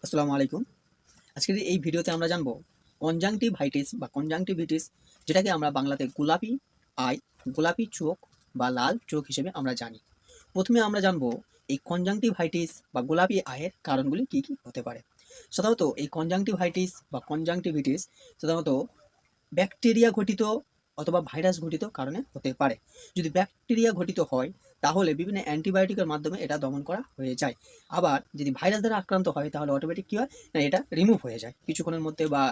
আসসালামু আলাইকুম। আজকের এই ভিডিওতে আমরা জানব কনজাংটিভাইটিস বা কনজাংটিভিটিস, যেটাকে আমরা বাংলাতে গোলাপি আই, গোলাপি চোখ বা লাল চোখ হিসেবে আমরা জানি। প্রথমে আমরা জানব এই কনজাংটিভাইটিস বা গোলাপি আয়ের কারণগুলি কী কী হতে পারে। সাধারণত এই কনজাংটিভাইটিস বা কনজাংটিভিটিস সাধারণত ব্যাকটেরিয়া ঘটিত অথবা ভাইরাস ঘটিত কারণে হতে পারে। যদি ব্যাকটেরিয়া ঘটিত হয় তাহলে বিভিন্ন অ্যান্টিবায়োটিকের মাধ্যমে এটা দমন করা হয়ে যায়। আবার যদি ভাইরাস দ্বারা আক্রান্ত হয় তাহলে অটোমেটিক কী হয় না, এটা রিমুভ হয়ে যায় কিছুক্ষণের মধ্যে বা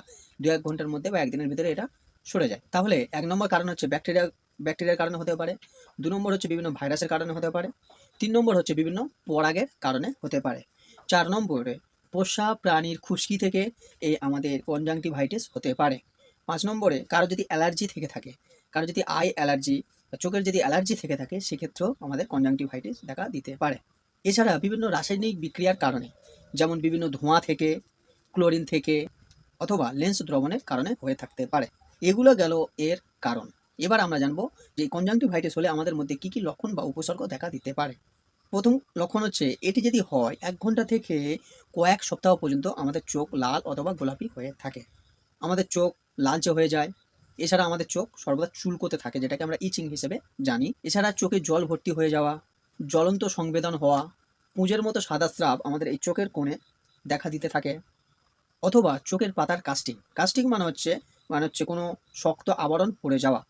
২-১ ঘন্টার মধ্যে বা একদিনের ভিতরে এটা সরে যায়। তাহলে ১ নম্বর কারণ হচ্ছে ব্যাকটেরিয়ার কারণে হতে পারে। ২ নম্বর হচ্ছে বিভিন্ন ভাইরাসের কারণে হতে পারে। ৩ নম্বর হচ্ছে বিভিন্ন পরাগের কারণে হতে পারে। ৪ নম্বরে পোষা প্রাণীর খুশকি থেকে এই আমাদের কনজাংটিভাইটিস হতে পারে। ৫ নম্বরে কারো যদি অ্যালার্জি থেকে থাকে, কারো যদি আই অ্যালার্জি বা চোখের যদি অ্যালার্জি থেকে থাকে, সেক্ষেত্রেও আমাদের কনজাংটিভাইটিস দেখা দিতে পারে। এছাড়া বিভিন্ন রাসায়নিক বিক্রিয়ার কারণে, যেমন বিভিন্ন ধোঁয়া থেকে, ক্লোরিন থেকে অথবা লেন্স দ্রবণের কারণে হয়ে থাকতে পারে। এগুলো গেল এর কারণ। এবার আমরা জানবো যে কনজাংটিভাইটিস হলে আমাদের মধ্যে কী কী লক্ষণ বা উপসর্গ দেখা দিতে পারে। প্রথম লক্ষণ হচ্ছে এটি যদি হয় ১ ঘন্টা থেকে কয়েক সপ্তাহ পর্যন্ত আমাদের চোখ লাল অথবা গোলাপি হয়ে থাকে। আমাদের চোখ লালচে হয়ে যায়। এছাড়া আমাদের চোখ সর্বদা চুলকোতে থাকে, যেটাকে আমরা ইচিং হিসেবে জানি। এছাড়া চোখে জল ভর্তি হয়ে যাওয়া, জ্বলন্ত সংবেদন হওয়া, পুঁজের মতো সাদা স্রাব আমাদের এই চোখের কোণে দেখা দিতে থাকে। অথবা চোখের পাতার কাস্টিং মানে হচ্ছে কোনো শক্ত আবরণ পড়ে যাওয়া।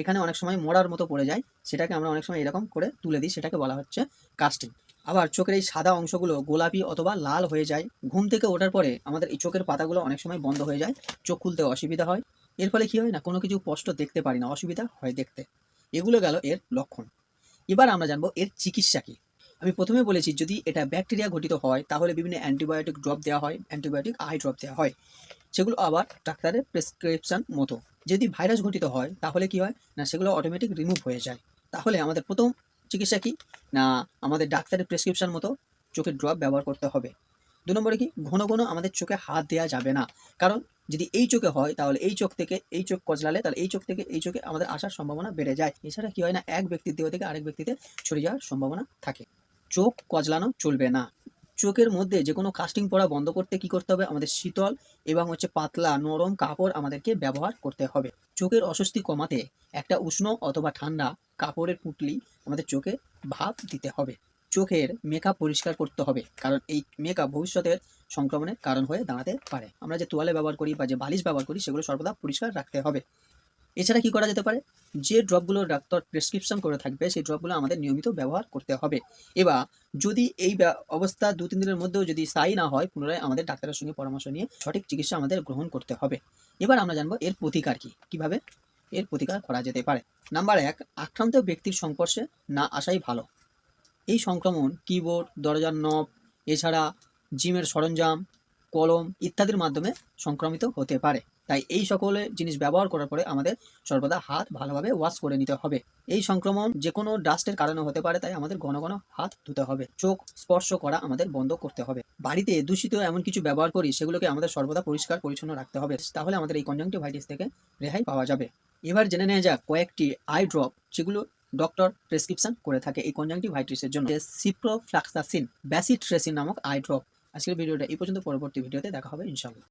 এখানে অনেক সময় মোড়ার মতো পড়ে যায়, সেটাকে আমরা অনেক সময় এরকম করে তুলে দিই, সেটাকে বলা হচ্ছে কাস্টিং। আবার চোখের এই সাদা অংশগুলো গোলাপি অথবা লাল হয়ে যায়। ঘুম থেকে ওঠার পরে আমাদের এই চোখের পাতাগুলো অনেক সময় বন্ধ হয়ে যায়, চোখ খুলতে অসুবিধা হয়। এর ফলে কী হয় না, কোনো কিছু স্পষ্ট দেখতে পারি না, অসুবিধা হয় দেখতে। এগুলো গেল এর লক্ষণ। এবার আমরা জানবো এর চিকিৎসা কী। আমি প্রথমে বলেছি যদি এটা ব্যাকটেরিয়া ঘটিত হয় তাহলে বিভিন্ন অ্যান্টিবায়োটিক ড্রপ দেওয়া হয়, অ্যান্টিবায়োটিক আই ড্রপ দেওয়া হয়। সেগুলো আবার ডাক্তারের প্রেসক্রিপশন মতো। যদি ভাইরাস ঘটিত হয় তাহলে কি হয় না, সেগুলো অটোমেটিক রিমুভ হয়ে যায়। তাহলে আমাদের প্রথম চিকিৎসা কি না, আমাদের ডাক্তারের প্রেসক্রিপশন মতো চোখের ড্রপ ব্যবহার করতে হবে। ২ নম্বরে কি, ঘন ঘন আমাদের চোখে হাত দেওয়া যাবে না। কারণ যদি এই চোখে হয় তাহলে এই চোখ থেকে এই চোখ কচলালে তাহলে এই চোখ থেকে এই চোখে আমাদের আসার সম্ভাবনা বেড়ে যায়। এছাড়া কি হয় না, এক ব্যক্তির দেহ থেকে আরেক ব্যক্তিতে ছড়িয়ে যাওয়ার সম্ভাবনা থাকে। চোখ কচলানো চলবে না। চোখের মধ্যে যে কোনো কাস্টিং পড়া বন্ধ করতে কি করতে হবে, আমাদের শীতল এবং পাতলা নরম কাপড় আমাদেরকে ব্যবহার করতে হবে। চোখের অস্বস্তি কমাতে একটা উষ্ণ অথবা ঠান্ডা কাপড়ের পুঁটলি আমাদের চোখে ভাপ দিতে হবে। চোখের মেকআপ পরিষ্কার করতে হবে, কারণ এই মেকআপ ভবিষ্যতের সংক্রমণের কারণ হয়ে দাঁড়াতে পারে। আমরা যে তোয়ালে ব্যবহার করি বা যে বালিশ ব্যবহার করি সেগুলো সর্বদা পরিষ্কার রাখতে হবে। এছাড়া কি করা যেতে পারে, যে ড্রপগুলো ডাক্তার প্রেসক্রিপশন করে থাকবে সেই ড্রপগুলো আমাদের নিয়মিত ব্যবহার করতে হবে। এবার যদি এই অবস্থা ২-৩ দিনের মধ্যেও যদি স্থায়ী না হয়, পুনরায় আমাদের ডাক্তারের সঙ্গে পরামর্শ নিয়ে সঠিক চিকিৎসা আমাদের গ্রহণ করতে হবে। এবার আমরা জানবো এর প্রতিকার কী, কীভাবে এর প্রতিকার করা যেতে পারে। নাম্বার ১, আক্রান্ত ব্যক্তির সংস্পর্শে না আসাই ভালো। এই সংক্রমণ কিবোর্ড, দরজার নব, এছাড়া জিমের সরঞ্জাম, কলম ইত্যাদির মাধ্যমে সংক্রমিত হতে পারে। তাই এই সকলে জিনিস ব্যবহার করার পরে আমাদের সর্বদা হাত ভালোভাবে ওয়াশ করে নিতে হবে। এই সংক্রমণ যে কোনো ডাস্টের কারণে হতে পারে, তাই আমাদের ঘন ঘন হাত ধুতে হবে। চোখ স্পর্শ করা আমাদের বন্ধ করতে হবে। বাড়িতে দূষিত এমন কিছু ব্যবহার করি সেগুলোকে আমাদের সর্বদা পরিষ্কার পরিচ্ছন্ন রাখতে হবে, তাহলে আমাদের এই কনজাংটিভাইটিস থেকে রেহাই পাওয়া যাবে। এবার জেনে নেওয়া যাক কয়েকটি আই ড্রপ যেগুলো ডক্টর প্রেসক্রিপশন করে থাকে এই কনজাংটিভাইটিসের জন্য। সিপ্রোফ্লক্সাসিন, ব্যাসিট্রেসিন নামক আই ড্রপ। আজকের ভিডিওটা এই পর্যন্ত, পরবর্তী ভিডিওতে দেখা হবে ইনশাআল্লাহ।